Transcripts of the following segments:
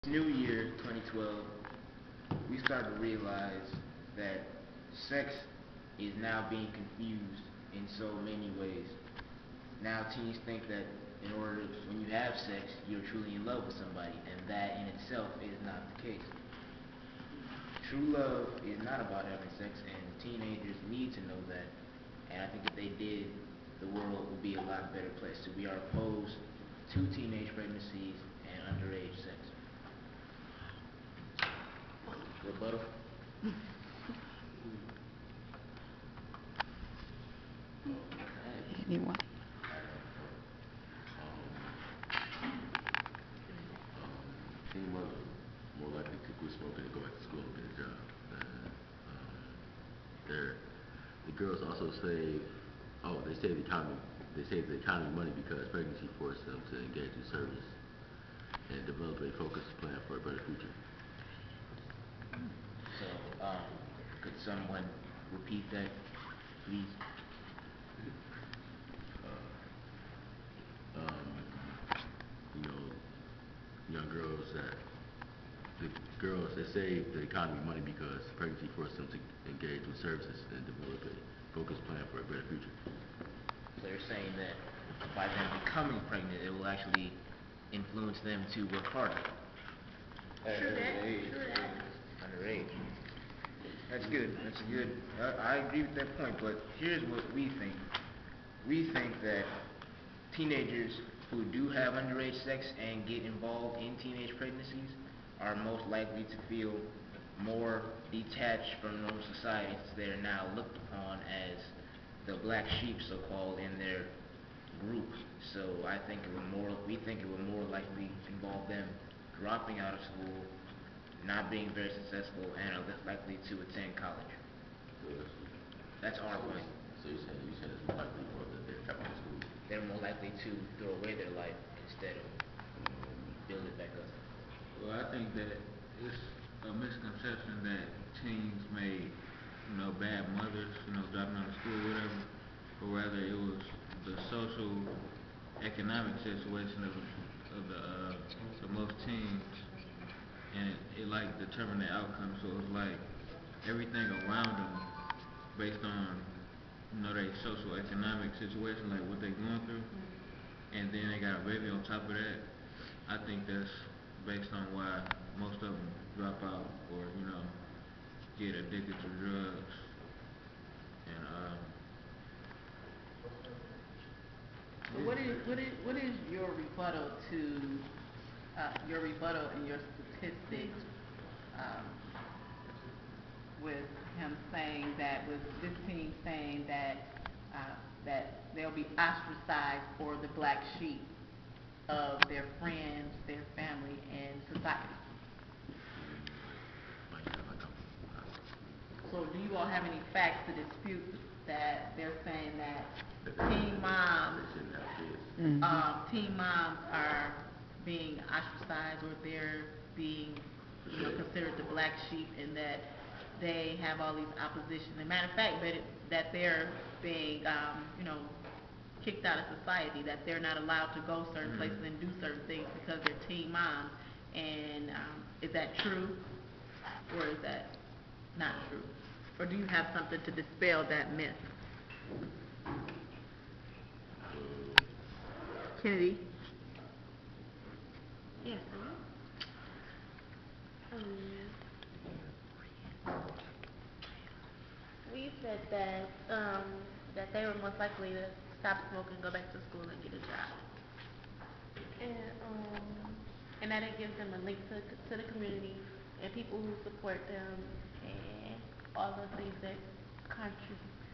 New year 2012, we start to realize that sex is now being confused in so many ways. Now teens think that in order when you have sex, you're truly in love with somebody, and that in itself is not the case. True love is not about having sex, and teenagers need to know that. And I think if they did, the world would be a lot better place. So we are opposed to teenage pregnancies and underage sex. Rebuttal? Anyone? Teen mothers are more likely to quit smoking and go back to school and get a job. The girls also save. Oh, they save the economy. They save the economy money because pregnancy forces them to engage in service and develop a focused plan for a better future. So, could someone repeat that, please? You know, young girls the girls they save the economy money because pregnancy forces them to engage in services and develop a focused plan for a better future. So you're saying that by them becoming pregnant, it will actually influence them to work harder. True that. Underage. That's good. That's good. I agree with that point, but here's what we think. We think that teenagers who do have underage sex and get involved in teenage pregnancies are most likely to feel more detached from normal society. They are now looked upon as the black sheep, so-called, in their group. So we think it would more likely involve them dropping out of school, not being very successful, and are less likely to attend college. That's our point. So you saying it's more likely for them they're dropping out of school? They're more likely to throw away their life instead of build it back up. Well, I think that it's a misconception that teens made, bad mothers, dropping out of school, whatever, but rather it was the social, economic situation of the most teens, and it like determined the outcome. So it was like everything around them, based on their social economic situation, like what they going through, and then they got a baby on top of that. I think that's based on why most of them drop out or get addicted to drugs. And So what is your rebuttal to and your statistics with him saying that, with this team saying that that they'll be ostracized for the black sheep of their friends, their family, and society? So do you all have any facts to dispute that they're saying that teen moms are being ostracized, or they're being considered the black sheep, and that they have all these opposition? As a matter of fact, that they're being kicked out of society, that they're not allowed to go certain places and do certain things because they're teen moms. And is that true, or is that not true? Or do you have something to dispel that myth? Kennedy? Yes. We said that they were most likely to stop smoking, go back to school, and get a job, and that it gives them a link to the community and people who support them, and all the things that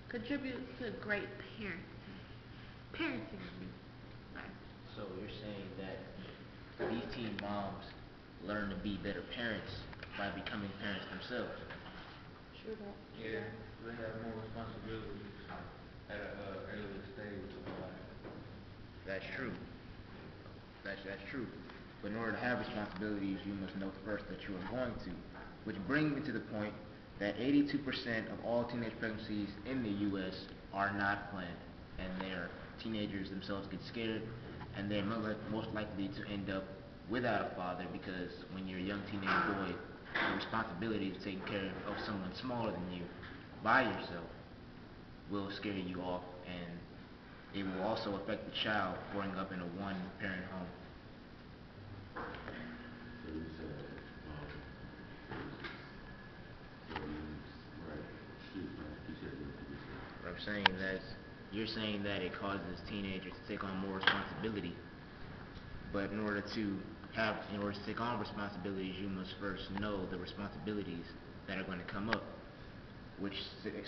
contribute to great parenting. So you're saying that these teen moms learn to be better parents by becoming parents themselves? True that. yeah, they have more responsibilities at an earlier stage of life. That's true. That's true. But in order to have responsibilities, you must know first that you are going to. Which brings me to the point that 82% of all teenage pregnancies in the U.S. are not planned, and their teenagers themselves get scared, and they're most likely to end up without a father, because when you're a young teenage boy, the responsibility of taking care of someone smaller than you by yourself will scare you off, and it will also affect the child growing up in a one-parent home. So you said, so you, right, excuse me, you said you said. I'm saying that you're saying that it causes teenagers to take on more responsibility, but in order to take on responsibilities, you must first know the responsibilities that are going to come up, which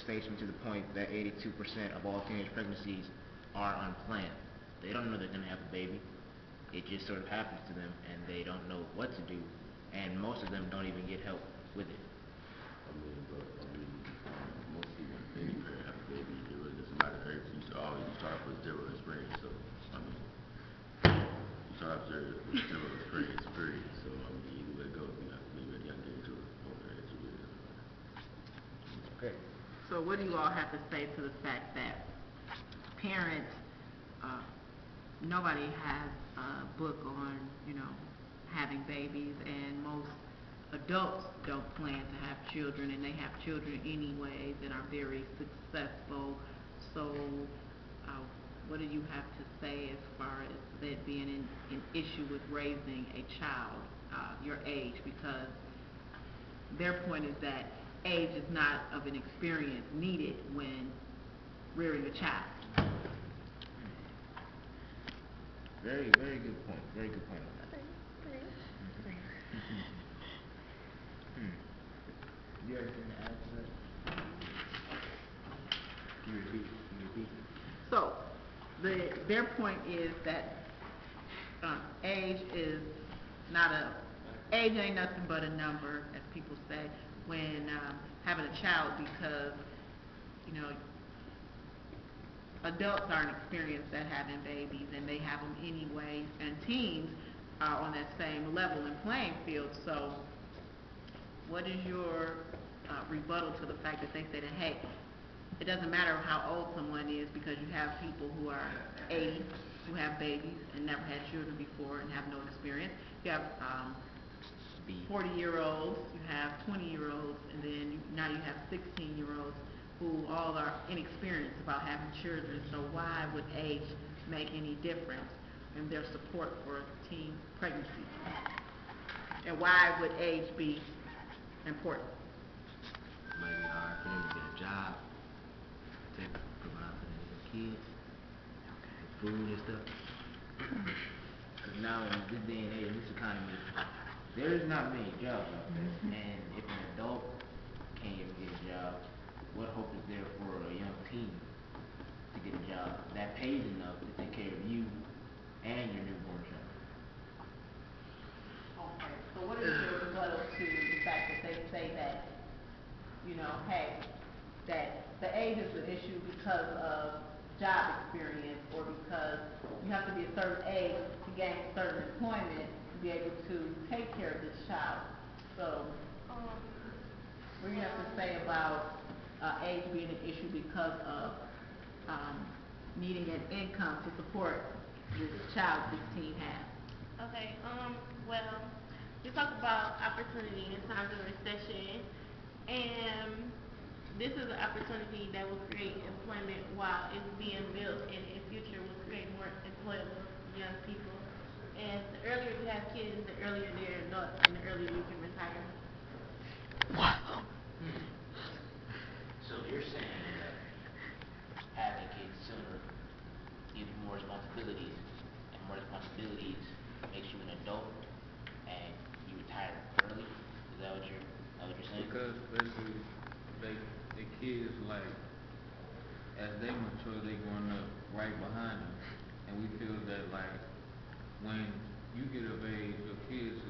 states me to the point that 82% of all teenage pregnancies are unplanned. They don't know they're going to have a baby. It just sort of happens to them, and they don't know what to do, and most of them don't even get help with it. Most people, any parent have a baby, it really doesn't matter. You start off with zero experience, so, you start off with zero experience, period. So, you can let go if you have maybe at a young age or older age, it really doesn't matter. Okay. So what do you all have to say to the fact that parents, nobody has a book on, having babies, and most adults don't plan to have children, and they have children anyways and are very successful. So what do you have to say as far as that being an issue with raising a child your age? Because their point is that age is not of an experience needed when rearing a child. Very, very good point. Very good point on that. You have anything to add to that? Can you repeat? So their point is that age is not age ain't nothing but a number, as people say, when having a child, because adults aren't experienced at having babies, and they have them anyways, and teens are on that same level and playing field. So what is your rebuttal to the fact that they say that, hey, it doesn't matter how old someone is, because you have people who are 80 who have babies and never had children before and have no experience. You have 40-year-olds, you have 20-year-olds, and then now you have 16-year-olds who all are inexperienced about having children. So why would age make any difference in their support for teen pregnancy? And why would age be important? It might be hard for them to get a job, to provide for their kids, food and stuff. Because now in this day and age, in this economy, there's not many jobs out there. And if an adult can't even get a job, what hope is there for a young teen to get a job that pays enough to take care of you and your newborn child? Okay, so what is your rebuttal to the fact that they say that, hey, that the age is an issue because of job experience, or because you have to be a certain age to gain certain employment to be able to take care of this child? So what do you have to say about age being an issue because of needing an income to support this child 16 has? Okay, well, we talk about opportunity in times of recession, and this is an opportunity that will create employment while it's being built, and in future will create more employment for young people. And the earlier you have kids, the earlier they're adults, and the earlier you can retire. So you're saying that having kids sooner gives you more responsibilities, and more responsibilities makes you an adult, and you retire early? Is that what you're saying? Because basically, the kids, like, as they mature, they growing up right behind them, and we feel that, like, when you get of age, your kids,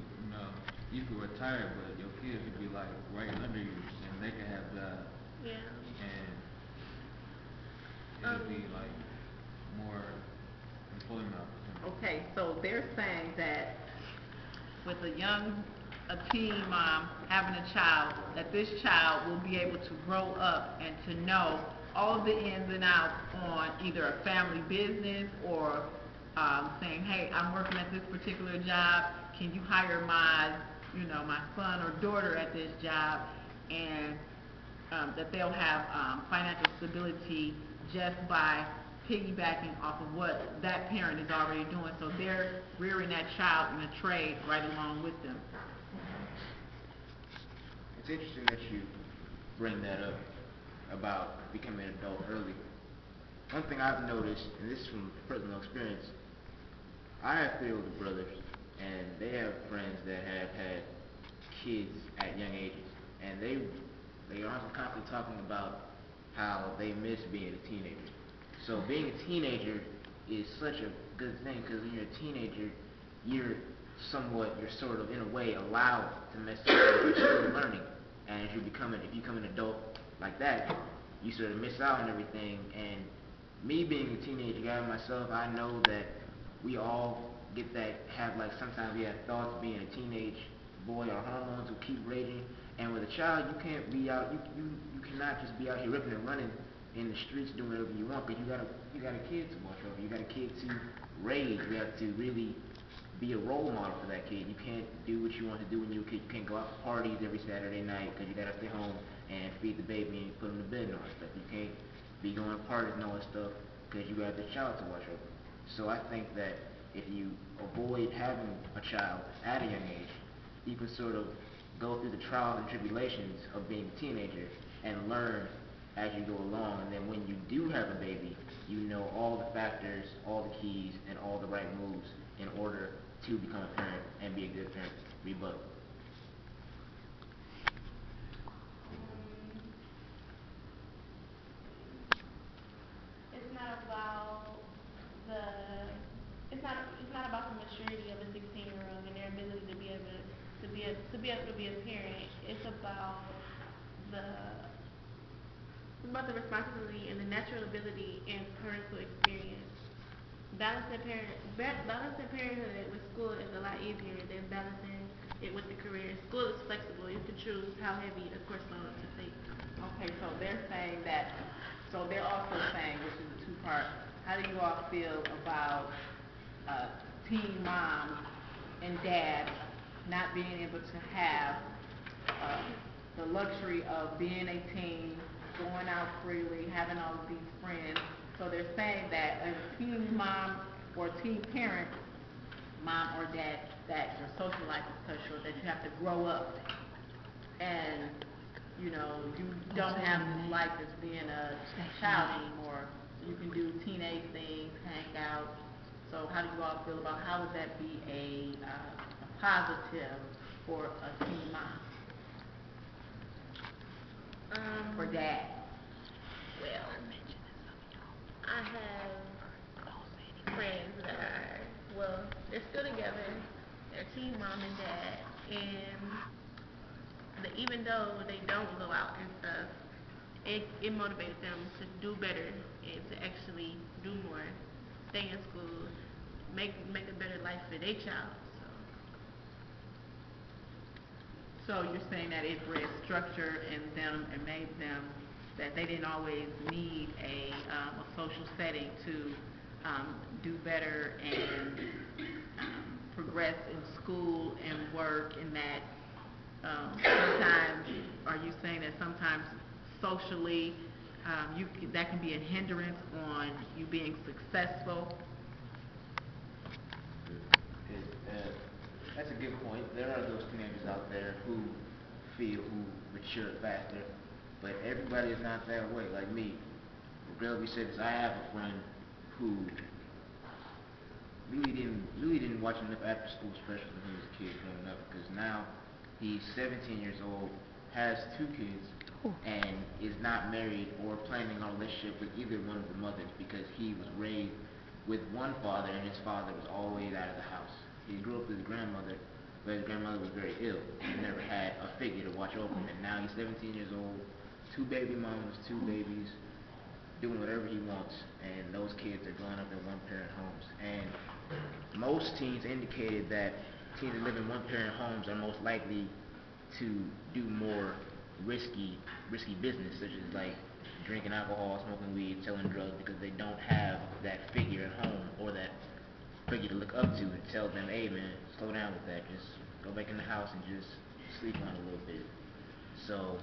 you can retire, but your kids would be like right under you, and they can have jobs. Yeah. And it'll be like more employment opportunities. Okay, so they're saying that with a teen mom having a child, that this child will be able to grow up and to know all of the ins and outs on either a family business, or saying, hey, I'm working at this particular job, can you hire my son or daughter at this job, and that they'll have financial stability just by piggybacking off of what that parent is already doing. So they're rearing that child in a trade right along with them. It's interesting that you bring that up about becoming an adult early. One thing I've noticed, and this is from personal experience, I have 3 older brothers, and they have friends that have had kids at young ages, and they are constantly talking about how they miss being a teenager. So being a teenager is such a good thing, because when you're a teenager, you're you're sort of in a way allowed to mess up with your still learning. And if you become an adult like that, you sort of miss out on everything. And me being a teenage guy myself, I know that we all get that, sometimes we have thoughts being a teenage boy, our hormones will keep raging. And with a child, you can't be out, you cannot just be out here ripping and running in the streets doing whatever you want, because you got a kid to watch over, you got a kid to raise, you have to really be a role model for that kid. You can't do what you want to do when you're a kid. You can't go out to parties every Saturday night because you got to stay home and feed the baby and put him to bed and all that stuff. You can't be going to parties and all that stuff because you got this child to watch over. So I think that if you avoid having a child at a young age, you can sort of go through the trials and tribulations of being a teenager and learn as you go along. And then when you do have a baby, you know all the factors, all the keys, and all the right moves in order to become a parent and be a good parent. Rebuttal. It's not about the it's not about the maturity of a 16-year-old and their ability to be able to be a parent. The it's about the responsibility and the natural ability and parental experience. Balancing parenthood with school is a lot easier than balancing it with the career. School is flexible. You can choose how heavy a course load to take. Okay, so they're also saying, which is a two-part, how do you all feel about teen moms and dads not being able to have the luxury of being a teen, going out freely, having all of these friends? So they're saying that as a teen mom or teen parent, mom or dad, that your social life is cut short, that you have to grow up, and you don't have this life as being a child anymore. You can do teenage things, hang out. So how do you all feel about, how would that be a positive for a teen mom or dad? Well, I have friends that they're still together. They're teen mom and dad, and even though they don't go out and stuff, it motivated them to do better and to actually do more, stay in school, make a better life for their child. So you're saying that it bred structure in them and made them, that they didn't always need a social setting to do better and progress in school and work, and that sometimes, are you saying that sometimes socially that can be a hindrance on you being successful? That's a good point. There are those teenagers out there who mature faster, but everybody is not that way. Like me, regrettably said this, I have a friend who really didn't watch enough after school specials when he was a kid growing up, because now he's 17 years old, has 2 kids, and is not married or planning on a relationship with either one of the mothers, because he was raised with one father and his father was always out of the house. He grew up with his grandmother, but his grandmother was very ill and never had a figure to watch over him. And now he's 17 years old, 2 baby mamas, 2 babies, doing whatever he wants, and those kids are growing up in one-parent homes. And most teens indicated that teens that live in one-parent homes are most likely to do more risky business, such as like drinking alcohol, smoking weed, selling drugs, because they don't have that figure at home or that figure to look up to and tell them, hey man, slow down with that. Just go back in the house and just sleep on it a little bit. So,